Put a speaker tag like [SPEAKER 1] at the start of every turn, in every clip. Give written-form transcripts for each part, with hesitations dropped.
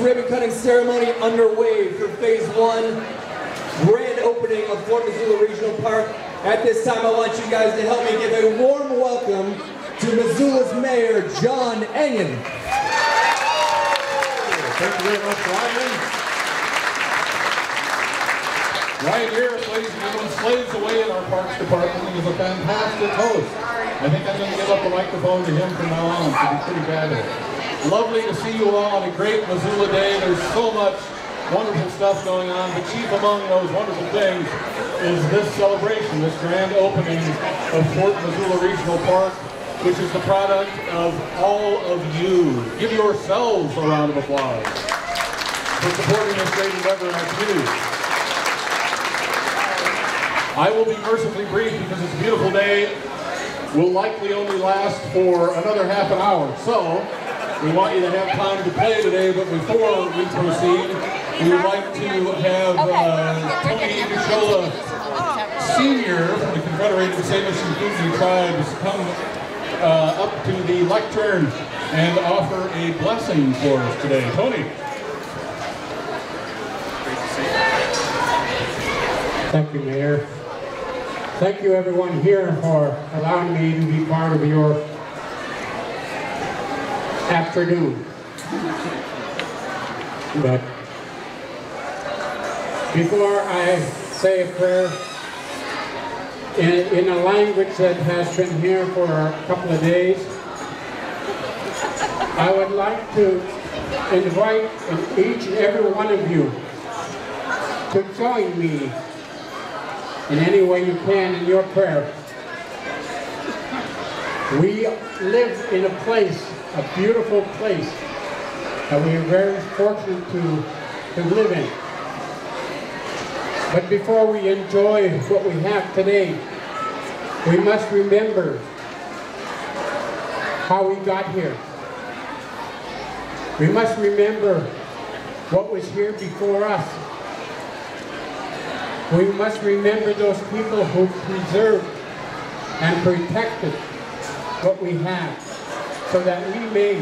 [SPEAKER 1] ribbon cutting ceremony underway for Phase 1 grand opening of Fort Missoula Regional Park. At this time, I want you guys to help me give a warm welcome to Missoula's Mayor, John Engen.
[SPEAKER 2] Thank you very much, Ryan. Ryan here, ladies and gentlemen, slaves away in our Parks Department. He was a fantastic host. I think I'm going to give up the microphone to him from now on. It's going to be pretty fabulous. Lovely to see you all on a great Missoula day. There's so much wonderful stuff going on, but chief among those wonderful things is this celebration, this grand opening of Fort Missoula Regional Park, which is the product of all of you. Give yourselves a round of applause for supporting this great endeavor in our community. I will be mercifully brief because it's a beautiful day. Will likely only last for another half an hour. So, we want you to have time to play today, but before we proceed, we would like to have Tony Missoula Sr. from the Confederated Salish and Kootenai Tribes come up to the lectern and offer a blessing for us today. Tony.
[SPEAKER 3] Thank you, Mayor. Thank you, everyone here, for allowing me to be part of your afternoon. But before I say a prayer, in a language that has been here for a couple of days, I would like to invite each and every one of you to join me in any way you can in your prayer. We live in a place, a beautiful place, that we are very fortunate to live in. But before we enjoy what we have today, we must remember how we got here. We must remember what was here before us. We must remember those people who preserved and protected what we have, so that we may,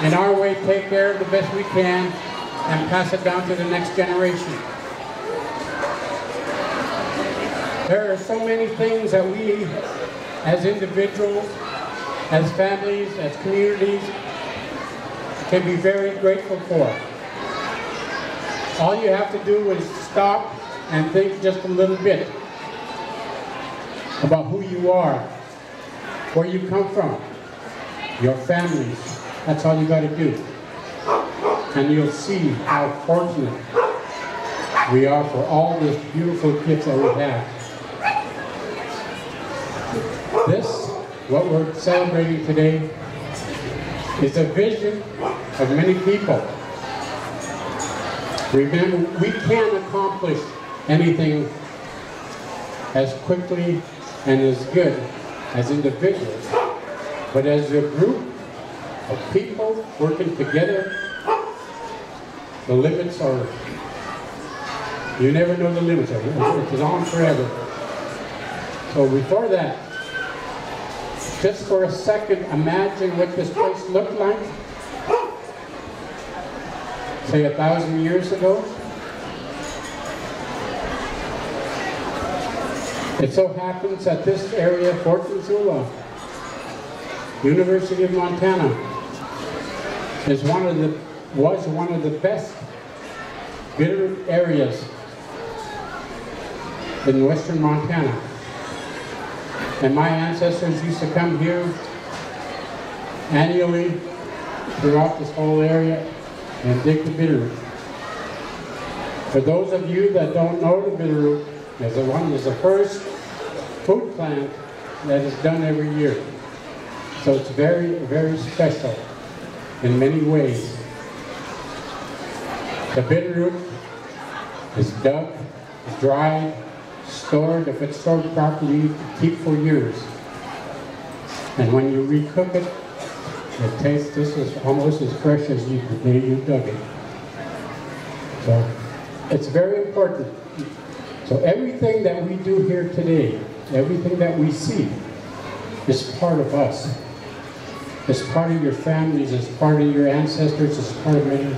[SPEAKER 3] in our way, take care of the best we can and pass it down to the next generation. There are so many things that we, as individuals, as families, as communities, can be very grateful for. All you have to do is stop and think just a little bit about who you are, where you come from, your families. That's all you got to do. And you'll see how fortunate we are for all these beautiful gifts that we have. This, what we're celebrating today, is a vision of many people. Remember, we can't accomplish anything as quickly and as good as individuals, but as a group of people working together, the limits are, you never know the limits of it. It's on forever. So before that, just for a second, imagine what this place looked like, say 1,000 years ago. It so happens that this area, Fort Missoula, University of Montana, was one of the best Bitterroot areas in western Montana. And my ancestors used to come here annually throughout this whole area and dig the Bitterroot. For those of you that don't know the Bitterroot, is the first food plant that is done every year. So it's very, very special in many ways. The Bitterroot is dug, dried, stored. If it's stored properly, you can keep for years. And when you recook it, it tastes just almost as fresh as the day you dug it. So it's very important. So everything that we do here today, everything that we see, is part of us. It's part of your families, it's part of your ancestors, it's part of many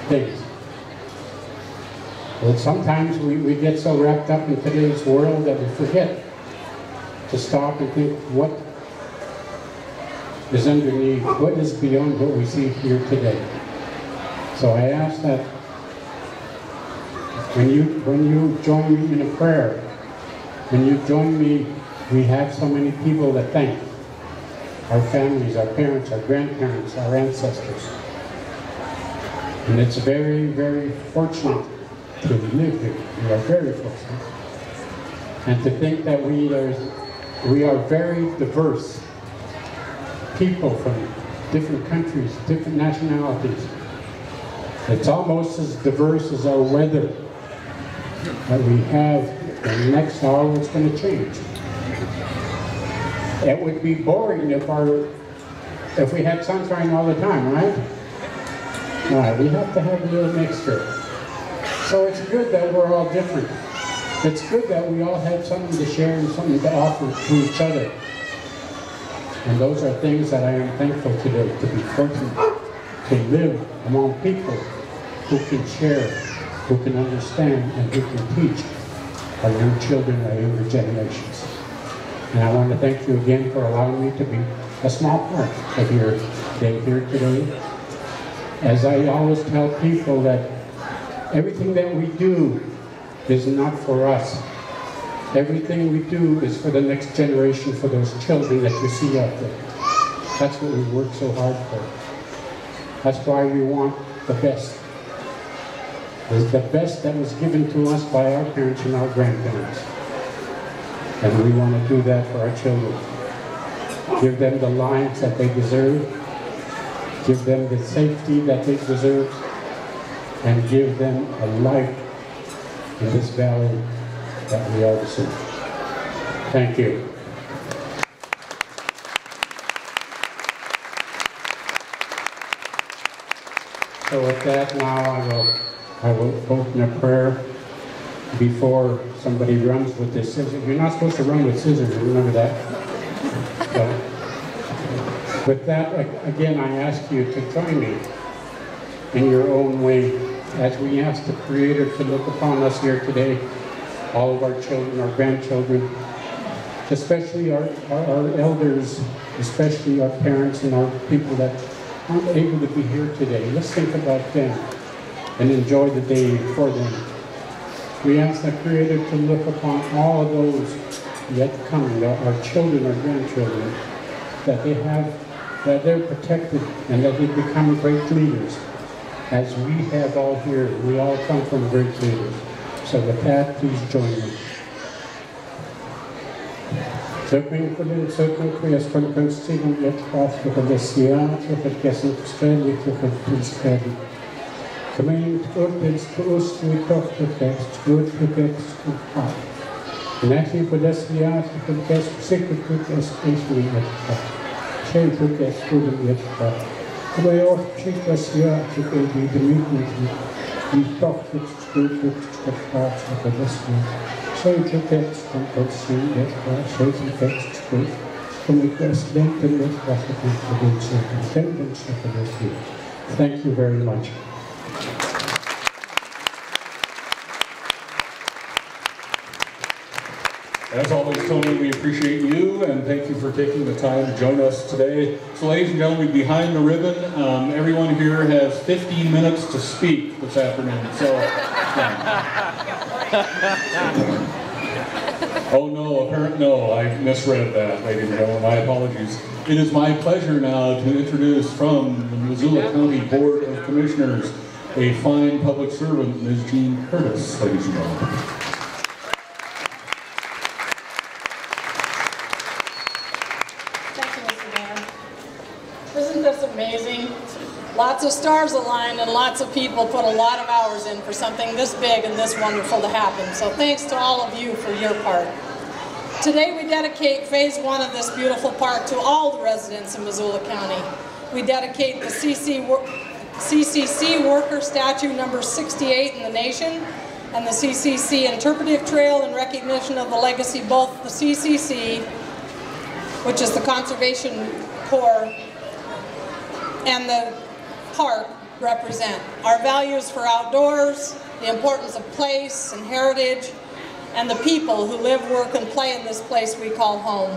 [SPEAKER 3] things. Well, sometimes we get so wrapped up in today's world that we forget to stop and think what is underneath, what is beyond what we see here today. So I ask that when you join me in a prayer, when you join me, we have so many people to thank. Our families, our parents, our grandparents, our ancestors. And it's very, very fortunate to live here. We are very fortunate. And to think that we are very diverse people from different countries, different nationalities. It's almost as diverse as our weather that we have. In the next hour, it's going to change. It would be boring if we had sunshine all the time, right? We have to have a little mixture. So it's good that we're all different. It's good that we all have something to share and something to offer to each other. And those are things that I am thankful today, to be fortunate to live among people who can share, who can understand, and who can teach our young children, our younger generations. And I want to thank you again for allowing me to be a small part of your day here today. As I always tell people that everything that we do is not for us. Everything we do is for the next generation, for those children that you see out there. That's what we work so hard for. That's why we want the best. It's the best that was given to us by our parents and our grandparents. And we want to do that for our children. Give them the lives that they deserve. Give them the safety that they deserve. And give them a life in this valley that we all deserve. Thank you. So with that, now I will open a prayer before somebody runs with this scissors. You're not supposed to run with scissors, remember that? So, with that, again, I ask you to join me in your own way as we ask the Creator to look upon us here today, all of our children, our grandchildren, especially our elders, especially our parents and our people that aren't able to be here today. Let's think about them and enjoy the day for them. We ask the Creator to look upon all of those yet coming, our children, our grandchildren, that they're protected and that they become great leaders. As we have all here, we all come from great leaders. So with that, please join me. Gemeint urtels tuus tu tochtertekst, urttekst tu hart. Nächtig voor des jaar tu tekst, zeker tu tekst, is niet het hart. Geen tu tekst, tu de het hart. Kom je ook precies des jaar tu kun je de mieten die tochtertekst, tu tekst hart voor des jaar. Geen tu tekst, dan tot zien het hart, geen tu tekst, tu. Kom ik des denken met wat het niet verdient zeggen. Denken zeggen des jaar. Thank you very much.
[SPEAKER 2] As always, Tony, we appreciate you and thank you for taking the time to join us today. So ladies and gentlemen, behind the ribbon, everyone here has 15 minutes to speak this afternoon. So, oh no, I misread that, ladies and gentlemen. My apologies. It is my pleasure now to introduce from the Missoula County Board of Commissioners a fine public servant, Ms. Jean Curtis, ladies and gentlemen.
[SPEAKER 4] Isn't this amazing? Lots of stars aligned and lots of people put a lot of hours in for something this big and this wonderful to happen. So thanks to all of you for your part. Today we dedicate phase 1 of this beautiful park to all the residents in Missoula County. We dedicate the CCC Worker Statue number 68 in the nation and the CCC Interpretive Trail in recognition of the legacy both the CCC, which is the Conservation Corps, and the park represent. Our values for outdoors, the importance of place and heritage, and the people who live, work, and play in this place we call home,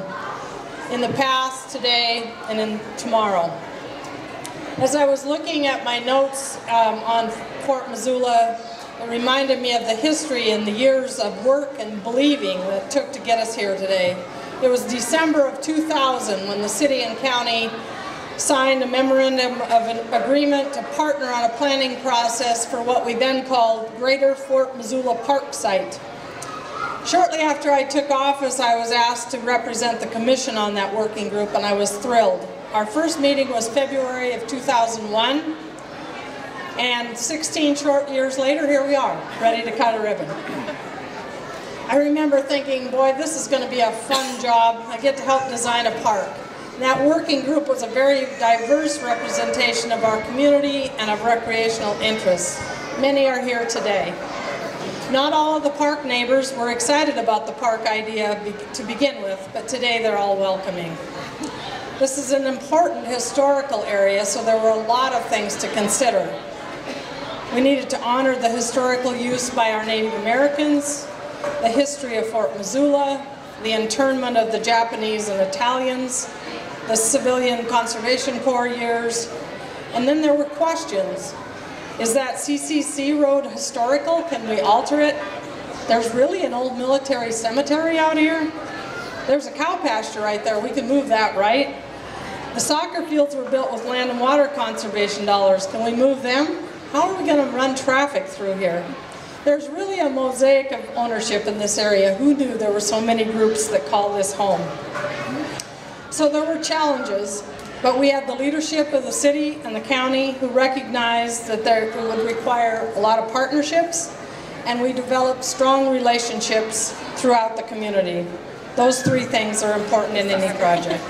[SPEAKER 4] in the past, today, and in tomorrow. As I was looking at my notes on Fort Missoula, it reminded me of the history and the years of work and believing that it took to get us here today. It was December of 2000 when the city and county signed a memorandum of an agreement to partner on a planning process for what we then called Greater Fort Missoula Park Site. Shortly after I took office, I was asked to represent the commission on that working group, and I was thrilled. Our first meeting was February of 2001, and 16 short years later, here we are, ready to cut a ribbon. I remember thinking, boy, this is going to be a fun job. I get to help design a park. And that working group was a very diverse representation of our community and of recreational interests. Many are here today. Not all of the park neighbors were excited about the park idea to begin with, but today they're all welcoming. This is an important historical area, so there were a lot of things to consider. We needed to honor the historical use by our Native Americans, the history of Fort Missoula, the internment of the Japanese and Italians, the Civilian Conservation Corps years, and then there were questions. Is that CCC road historical? Can we alter it? There's really an old military cemetery out here. There's a cow pasture right there. We can move that, right? The soccer fields were built with land and water conservation dollars. Can we move them? How are we going to run traffic through here? There's really a mosaic of ownership in this area. Who knew there were so many groups that call this home? So there were challenges, but we had the leadership of the city and the county who recognized that it would require a lot of partnerships, and we developed strong relationships throughout the community. Those three things are important in any project.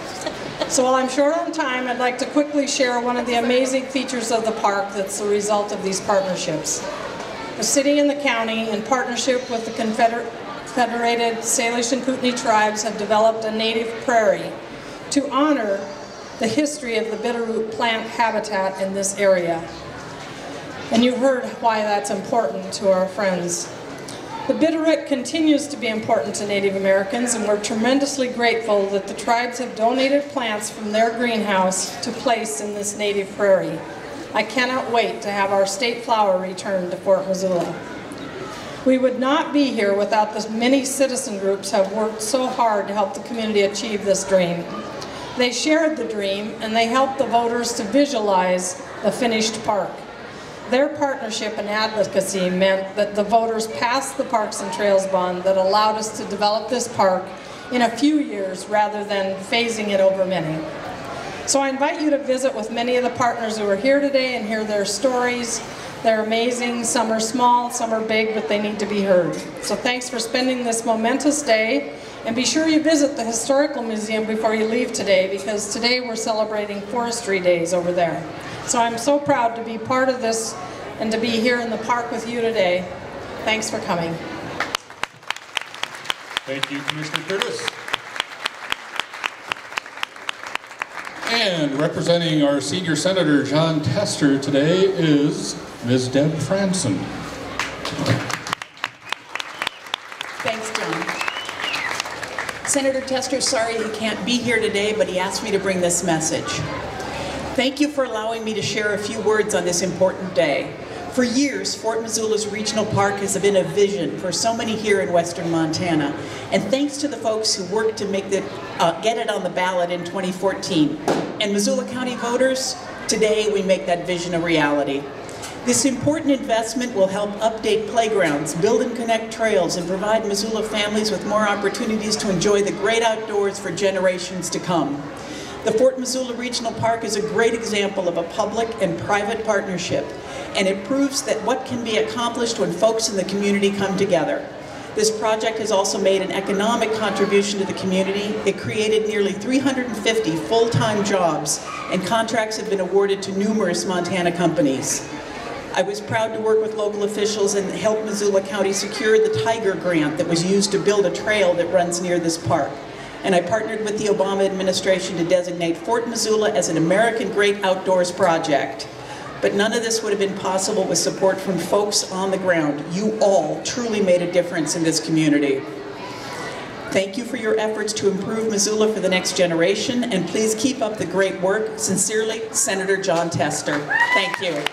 [SPEAKER 4] So while I'm short on time, I'd like to quickly share one of the amazing features of the park that's the result of these partnerships. The city and the county, in partnership with the Confederated Salish and Kootenai tribes, have developed a native prairie to honor the history of the bitterroot plant habitat in this area. And you heard why that's important to our friends. The bitterroot continues to be important to Native Americans, and we're tremendously grateful that the tribes have donated plants from their greenhouse to place in this native prairie. I cannot wait to have our state flower returned to Fort Missoula. We would not be here without the many citizen groups who have worked so hard to help the community achieve this dream. They shared the dream, and they helped the voters to visualize the finished park. Their partnership and advocacy meant that the voters passed the Parks and Trails bond that allowed us to develop this park in a few years rather than phasing it over many. So I invite you to visit with many of the partners who are here today and hear their stories. They're amazing. Some are small, some are big, but they need to be heard. So thanks for spending this momentous day. And be sure you visit the Historical Museum before you leave today, because today we're celebrating Forestry Days over there. So I'm so proud to be part of this and to be here in the park with you today. Thanks for coming.
[SPEAKER 2] Thank you, Commissioner Curtis. And representing our senior senator, John Tester, today is Ms. Deb Franson.
[SPEAKER 5] Thanks, John. Senator Tester, sorry he can't be here today, but he asked me to bring this message. Thank you for allowing me to share a few words on this important day. For years, Fort Missoula's Regional Park has been a vision for so many here in Western Montana. And thanks to the folks who worked to make get it on the ballot in 2014. And Missoula County voters, today we make that vision a reality. This important investment will help update playgrounds, build and connect trails, and provide Missoula families with more opportunities to enjoy the great outdoors for generations to come. The Fort Missoula Regional Park is a great example of a public and private partnership, and it proves that what can be accomplished when folks in the community come together. This project has also made an economic contribution to the community. It created nearly 350 full-time jobs, and contracts have been awarded to numerous Montana companies. I was proud to work with local officials and help Missoula County secure the Tiger Grant that was used to build a trail that runs near this park. and I partnered with the Obama administration to designate Fort Missoula as an American Great Outdoors Project. But none of this would have been possible with support from folks on the ground. You all truly made a difference in this community. Thank you for your efforts to improve Missoula for the next generation, and please keep up the great work. Sincerely, Senator Jon Tester. Thank you.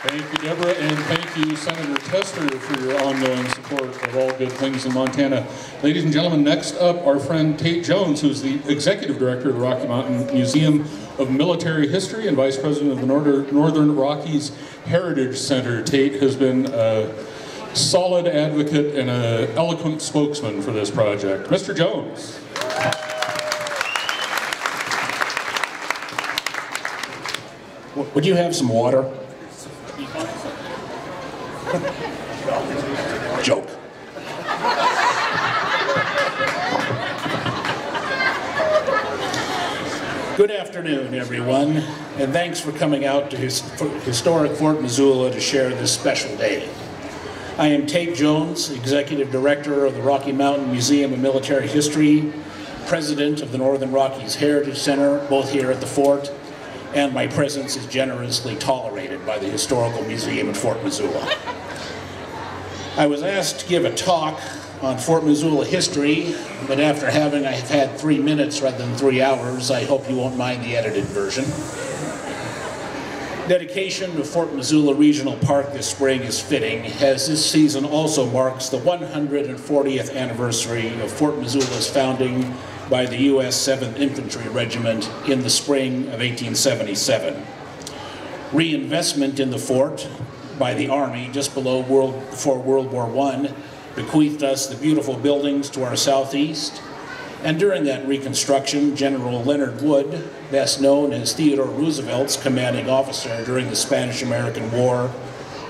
[SPEAKER 2] Thank you, Deborah, and thank you, Senator Tester, for your ongoing support of all good things in Montana. Ladies and gentlemen, next up, our friend Tate Jones, who's the Executive Director of the Rocky Mountain Museum of Military History and Vice President of the Northern Rockies Heritage Center. Tate has been a solid advocate and an eloquent spokesman for this project. Mr. Jones.
[SPEAKER 6] Would you have some water? Joke. Good afternoon, everyone, and thanks for coming out to historic Fort Missoula to share this special day. I am Tate Jones, Executive Director of the Rocky Mountain Museum of Military History, President of the Northern Rockies Heritage Center, both here at the fort, and my presence is generously tolerated by the Historical Museum at Fort Missoula. I was asked to give a talk on Fort Missoula history, but after I have had 3 minutes rather than 3 hours, I hope you won't mind the edited version. Dedication to Fort Missoula Regional Park this spring is fitting, as this season also marks the 140th anniversary of Fort Missoula's founding by the U.S. 7th Infantry Regiment in the spring of 1877. Reinvestment in the fort by the Army just before World War I bequeathed us the beautiful buildings to our southeast, and during that reconstruction, General Leonard Wood, best known as Theodore Roosevelt's commanding officer during the Spanish-American War,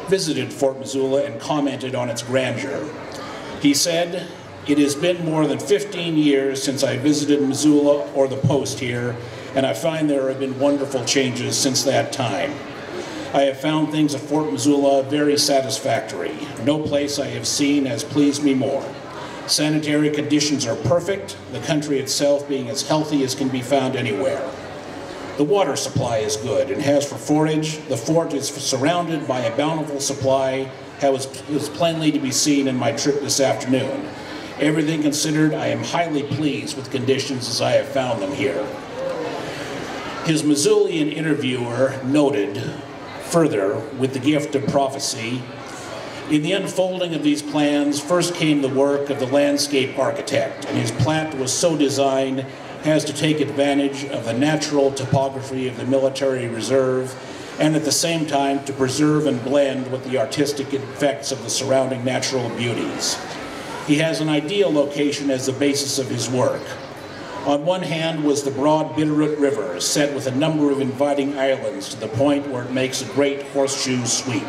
[SPEAKER 6] visited Fort Missoula and commented on its grandeur. He said, "It has been more than 15 years since I visited Missoula or the post here, and I find there have been wonderful changes since that time. I have found things at Fort Missoula very satisfactory. No place I have seen has pleased me more. Sanitary conditions are perfect, the country itself being as healthy as can be found anywhere. The water supply is good, and as for forage, the fort is surrounded by a bountiful supply, as was plainly to be seen in my trip this afternoon. Everything considered, I am highly pleased with conditions as I have found them here." His Missoulian interviewer noted further, with the gift of prophecy, "In the unfolding of these plans, first came the work of the landscape architect, and his plat was so designed as to take advantage of the natural topography of the military reserve, and at the same time to preserve and blend with the artistic effects of the surrounding natural beauties. He has an ideal location as the basis of his work. On one hand was the broad Bitterroot River, set with a number of inviting islands to the point where it makes a great horseshoe sweep.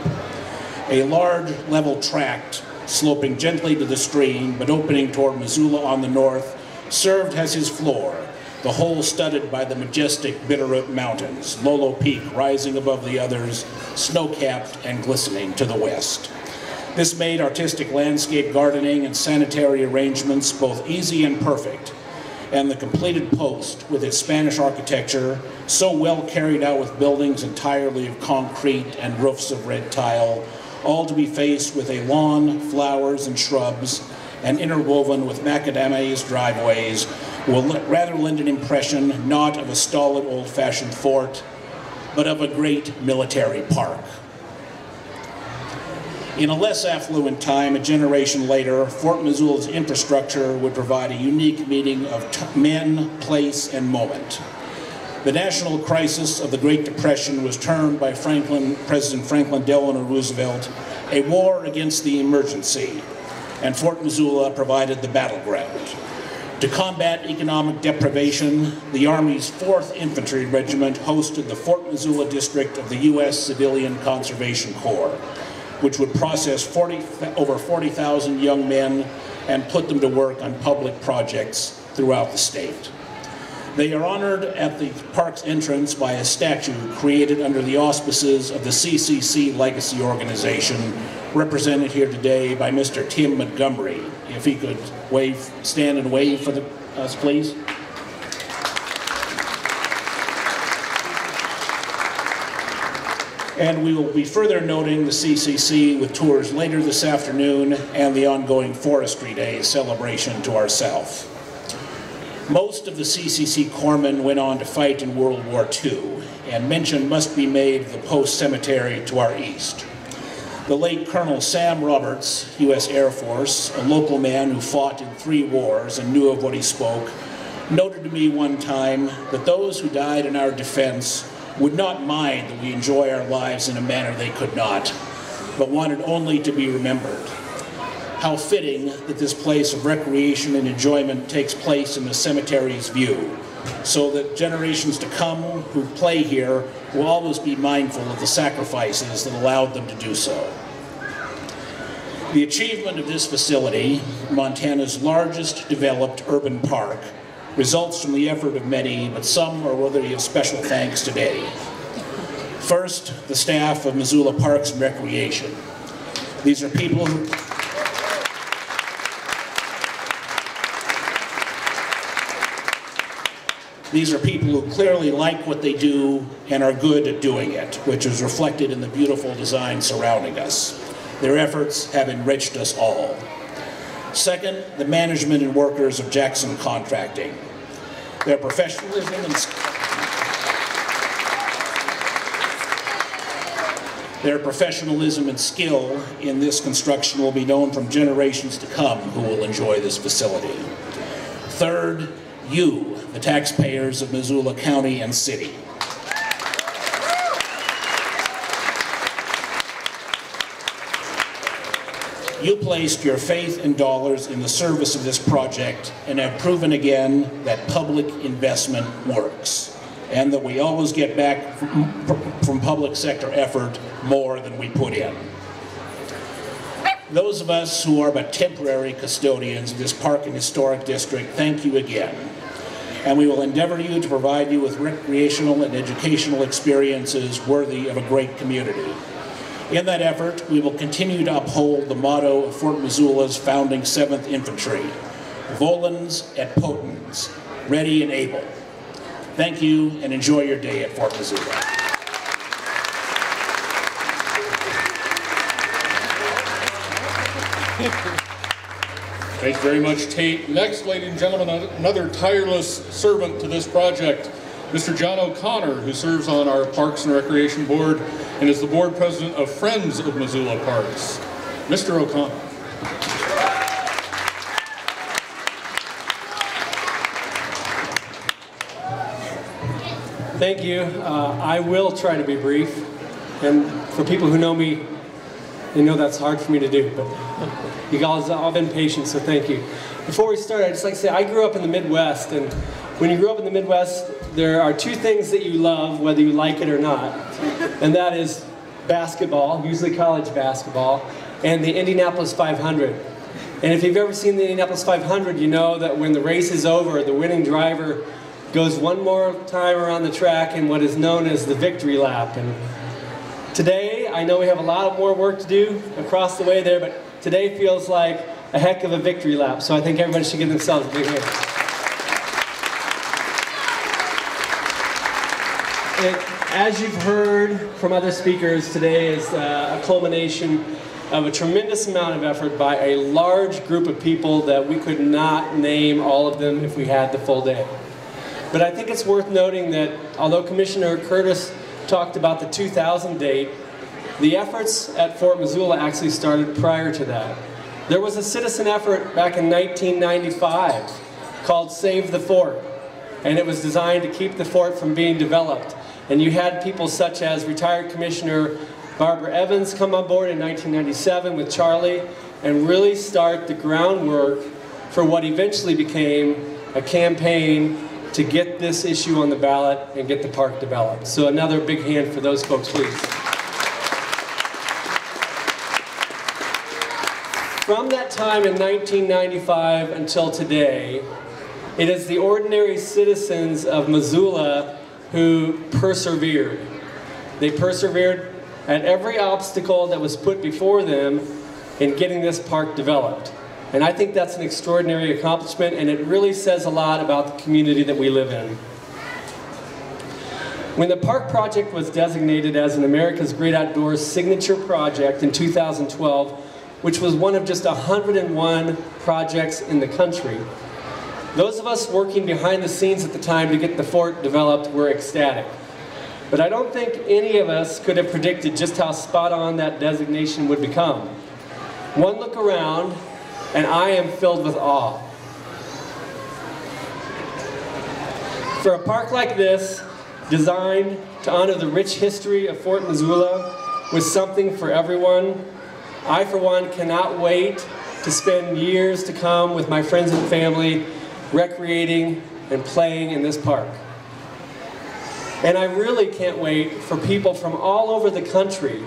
[SPEAKER 6] A large level tract sloping gently to the stream but opening toward Missoula on the north served as his floor, the whole studded by the majestic Bitterroot Mountains, Lolo Peak rising above the others, snow-capped and glistening to the west. This made artistic landscape gardening and sanitary arrangements both easy and perfect, and the completed post, with its Spanish architecture, so well carried out with buildings entirely of concrete and roofs of red tile, all to be faced with a lawn, flowers, and shrubs, and interwoven with macadamias driveways, will rather lend an impression not of a stolid old-fashioned fort, but of a great military park. In a less affluent time, a generation later, Fort Missoula's infrastructure would provide a unique meeting of men, place, and moment. The national crisis of the Great Depression was termed by President Franklin Delano Roosevelt a war against the emergency, and Fort Missoula provided the battleground. To combat economic deprivation, the Army's 4th Infantry Regiment hosted the Fort Missoula District of the U.S. Civilian Conservation Corps, which would process over 40,000 young men and put them to work on public projects throughout the state. They are honored at the park's entrance by a statue created under the auspices of the CCC Legacy Organization, represented here today by Mr. Tim Montgomery. If he could stand and wave for us, please. And we will be further noting the CCC with tours later this afternoon and the ongoing Forestry Day celebration to our south. Most of the CCC corpsmen went on to fight in World War II, and mention must be made of the Post Cemetery to our east. The late Colonel Sam Roberts, U.S. Air Force, a local man who fought in 3 wars and knew of what he spoke, noted to me one time that those who died in our defense would not mind that we enjoy our lives in a manner they could not, but wanted only to be remembered. How fitting that this place of recreation and enjoyment takes place in the cemetery's view, so that generations to come who play here will always be mindful of the sacrifices that allowed them to do so. The achievement of this facility, Montana's largest developed urban park, results from the effort of many, but some are worthy of special thanks today. First, the staff of Missoula Parks and Recreation. These are people who clearly like what they do and are good at doing it, which is reflected in the beautiful design surrounding us. Their efforts have enriched us all. Second, the management and workers of Jackson Contracting. Their professionalism and skill in this construction will be known from generations to come who will enjoy this facility. Third, you, the taxpayers of Missoula County and City. You placed your faith and dollars in the service of this project and have proven again that public investment works, and that we always get back from public sector effort more than we put in. Those of us who are but temporary custodians of this park and historic district, thank you again. And we will endeavor to provide you with recreational and educational experiences worthy of a great community. In that effort, we will continue to uphold the motto of Fort Missoula's founding 7th Infantry, Volans et Potens, ready and able. Thank you, and enjoy your day at Fort Missoula.
[SPEAKER 2] Thanks very much, Tate. Next, ladies and gentlemen, another tireless servant to this project, Mr. John O'Connor, who serves on our Parks and Recreation Board and is the board president of Friends of Missoula Parks. Mr. O'Connor.
[SPEAKER 7] Thank you. I will try to be brief. And for people who know me, they know that's hard for me to do, but you guys have all been patient, so thank you. Before we start, I'd just like to say I grew up in the Midwest, and when you grow up in the Midwest, there are 2 things that you love, whether you like it or not, and that is basketball, usually college basketball, and the Indianapolis 500. And if you've ever seen the Indianapolis 500, you know that when the race is over, the winning driver goes one more time around the track in what is known as the victory lap. And today, I know we have a lot more work to do across the way there, but today feels like a heck of a victory lap. So I think everybody should give themselves a big hand. As you've heard from other speakers, today is a culmination of a tremendous amount of effort by a large group of people that we could not name all of them if we had the full day. But I think it's worth noting that although Commissioner Curtis talked about the 2000 date, the efforts at Fort Missoula actually started prior to that. There was a citizen effort back in 1995 called Save the Fort, and it was designed to keep the fort from being developed. And you had people such as retired Commissioner Barbara Evans come on board in 1997 with Charlie and really start the groundwork for what eventually became a campaign to get this issue on the ballot and get the park developed. So another big hand for those folks, please. From that time in 1995 until today, It is the ordinary citizens of Missoula who persevered. They persevered at every obstacle that was put before them in getting this park developed. And I think that's an extraordinary accomplishment, and it really says a lot about the community that we live in. When the park project was designated as an America's Great Outdoors Signature Project in 2012, which was one of just 101 projects in the country, those of us working behind the scenes at the time to get the fort developed were ecstatic. But I don't think any of us could have predicted just how spot on that designation would become. One look around, and I am filled with awe. For a park like this, designed to honor the rich history of Fort Missoula with something for everyone, I, for one, cannot wait to spend years to come with my friends and family recreating and playing in this park. And I really can't wait for people from all over the country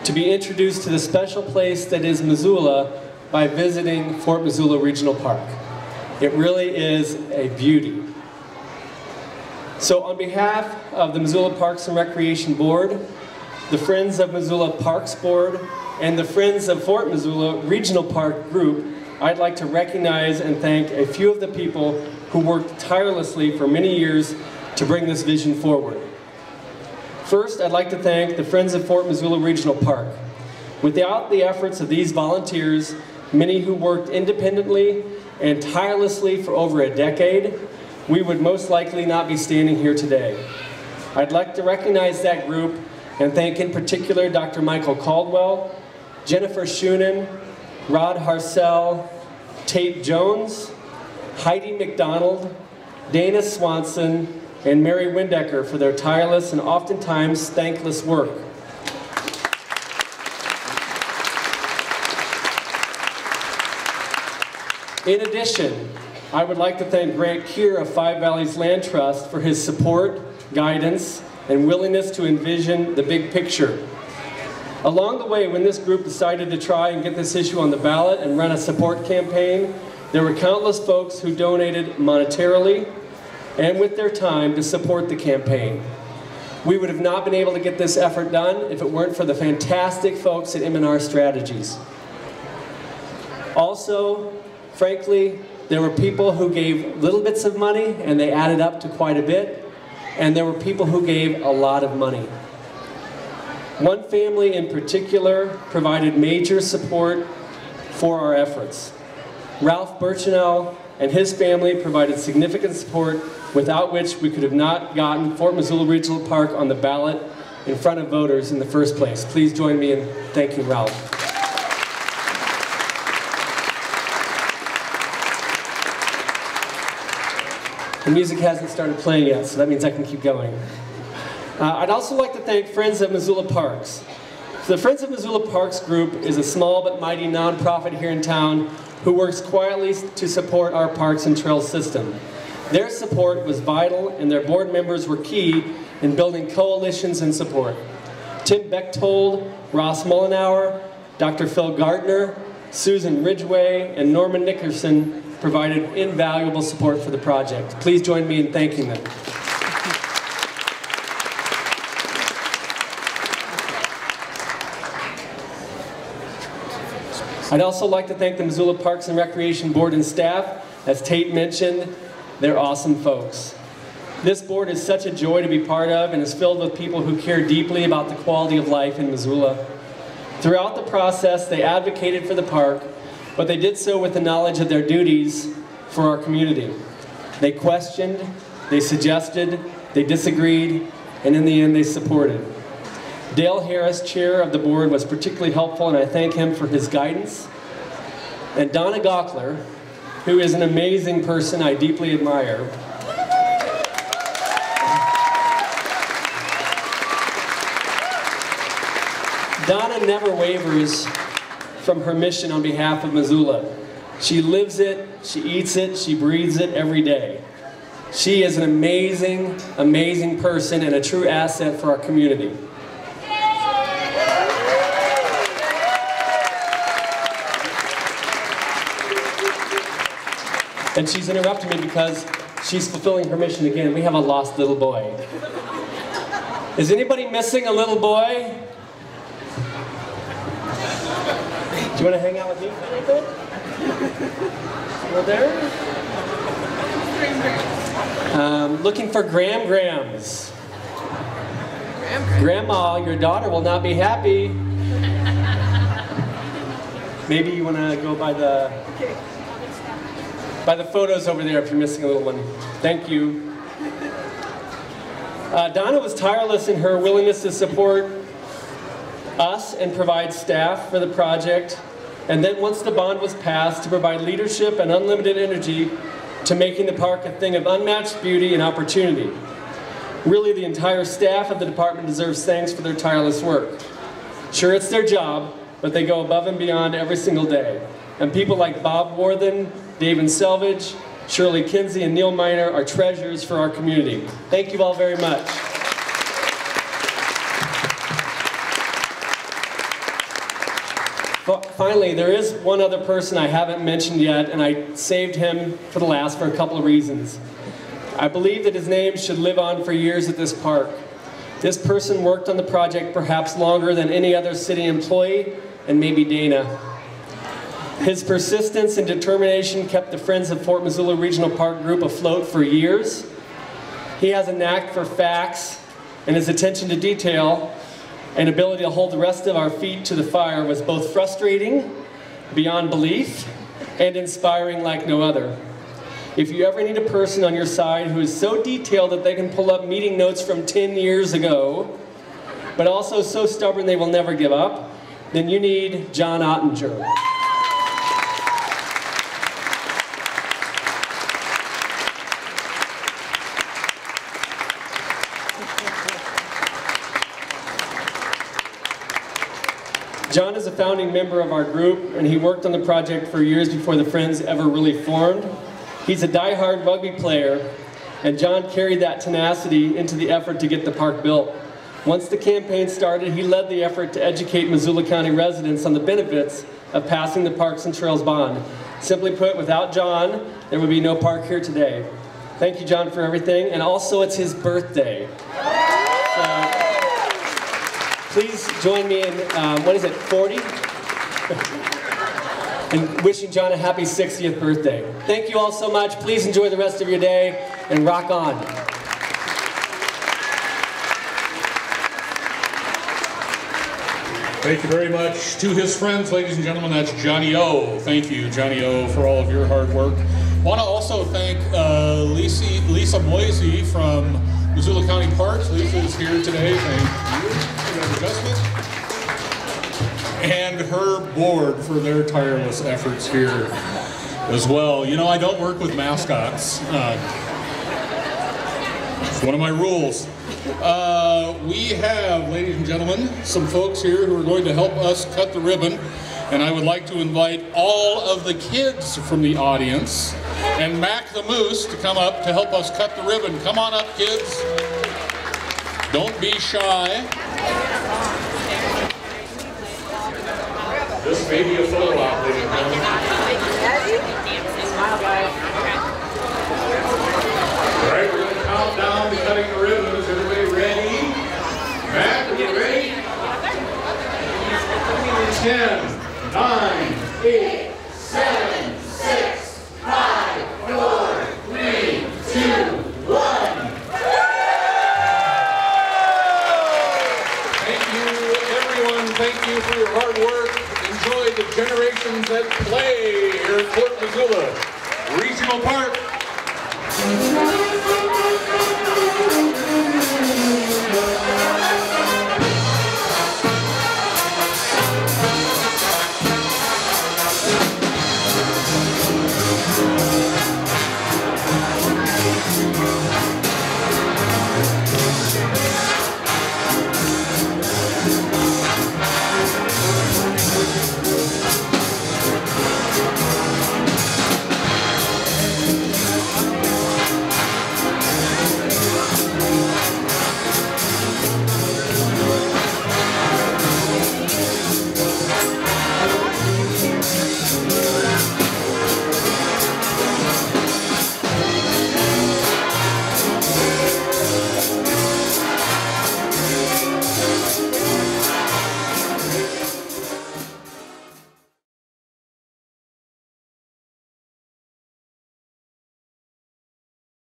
[SPEAKER 7] to be introduced to the special place that is Missoula by visiting Fort Missoula Regional Park. It really is a beauty. So on behalf of the Missoula Parks and Recreation Board, the Friends of Missoula Parks Board, and the Friends of Fort Missoula Regional Park Group, I'd like to recognize and thank a few of the people who worked tirelessly for many years to bring this vision forward. First, I'd like to thank the Friends of Fort Missoula Regional Park. Without the efforts of these volunteers, many who worked independently and tirelessly for over a decade, we would most likely not be standing here today. I'd like to recognize that group and thank in particular Dr. Michael Caldwell, Jennifer Schunen, Rod Harcel, Tate Jones, Heidi McDonald, Dana Swanson, and Mary Windecker for their tireless and oftentimes thankless work. In addition, I would like to thank Grant Keir of Five Valleys Land Trust for his support, guidance, and willingness to envision the big picture. Along the way, when this group decided to try and get this issue on the ballot and run a support campaign, there were countless folks who donated monetarily and with their time to support the campaign. We would have not been able to get this effort done if it weren't for the fantastic folks at M&R Strategies. Also, frankly, there were people who gave little bits of money and they added up to quite a bit, and there were people who gave a lot of money. One family in particular provided major support for our efforts. Ralph Birchinell and his family provided significant support without which we could have not gotten Fort Missoula Regional Park on the ballot in front of voters in the first place. Please join me in thanking Ralph. The music hasn't started playing yet, so that means I can keep going. I'd also like to thank Friends of Missoula Parks. So the Friends of Missoula Parks group is a small but mighty nonprofit here in town who works quietly to support our parks and trails system. Their support was vital, and their board members were key in building coalitions and support. Tim Bechtold, Ross Mullenauer, Dr. Phil Gardner, Susan Ridgway, and Norman Nickerson provided invaluable support for the project. Please join me in thanking them. I'd also like to thank the Missoula Parks and Recreation Board and staff. As Tate mentioned, they're awesome folks. This board is such a joy to be part of and is filled with people who care deeply about the quality of life in Missoula. Throughout the process, they advocated for the park, but they did so with the knowledge of their duties for our community. They questioned, they suggested, they disagreed, and in the end they supported. Dale Harris, chair of the board, was particularly helpful, and I thank him for his guidance. And Donna Gockler, who is an amazing person I deeply admire. Donna never wavers from her mission on behalf of Missoula. She lives it, she eats it, she breathes it every day. She is an amazing, amazing person and a true asset for our community. And she's interrupting me because she's fulfilling her mission again. We have a lost little boy. Is anybody missing a little boy? Do you want to hang out with me for a little bit? Over there? Looking for Grams. Grandma, your daughter will not be happy. Maybe you want to go by the photos over there if you're missing a little one. Thank you. Donna was tireless in her willingness to support us and provide staff for the project. And then once the bond was passed, to provide leadership and unlimited energy to making the park a thing of unmatched beauty and opportunity. Really, the entire staff of the department deserves thanks for their tireless work. Sure, it's their job, but they go above and beyond every single day. And people like Bob Worthen, David Selvage, Shirley Kinsey, and Neil Miner are treasures for our community. Thank you all very much. Finally, there is one other person I haven't mentioned yet, and I saved him for the last for a couple of reasons. I believe that his name should live on for years at this park. This person worked on the project perhaps longer than any other city employee, and maybe Dana. His persistence and determination kept the Friends of Fort Missoula Regional Park group afloat for years. He has a knack for facts, and his attention to detail and ability to hold the rest of our feet to the fire was both frustrating, beyond belief, and inspiring like no other. If you ever need a person on your side who is so detailed that they can pull up meeting notes from 10 years ago, but also so stubborn they will never give up, then you need John Ottinger. John is a founding member of our group, and he worked on the project for years before the Friends ever really formed. He's a die-hard rugby player, and John carried that tenacity into the effort to get the park built. Once the campaign started, he led the effort to educate Missoula County residents on the benefits of passing the Parks and Trails bond. Simply put, without John, there would be no park here today. Thank you, John, for everything, and also it's his birthday. So, please join me in, 40? And wishing John a happy 60th birthday. Thank you all so much. Please enjoy the rest of your day and rock on.
[SPEAKER 2] Thank you very much to his friends, ladies and gentlemen. That's Johnny O. Thank you, Johnny O, for all of your hard work. I want to also thank Lisa Moisey from Missoula County Parks. Lisa is here today. Thank you for that adjustment. And her board for their tireless efforts here as well. You know, I don't work with mascots. It's one of my rules. We have, ladies and gentlemen, some folks here who are going to help us cut the ribbon. And I would like to invite all of the kids from the audience and Mac the Moose to come up to help us cut the ribbon. Come on up, kids. Don't be shy. This may be a photo op, ladies and gentlemen. Smile, guys. All right, we're going to count down to cutting the ribbons. Everybody ready? Matt, are you ready? 10, 9, 8, 7, 6, 5, 4, 3, 2, 1. Thank you, everyone. Thank you for your hard work. Enjoy the generations that play here at Fort Missoula Regional Park.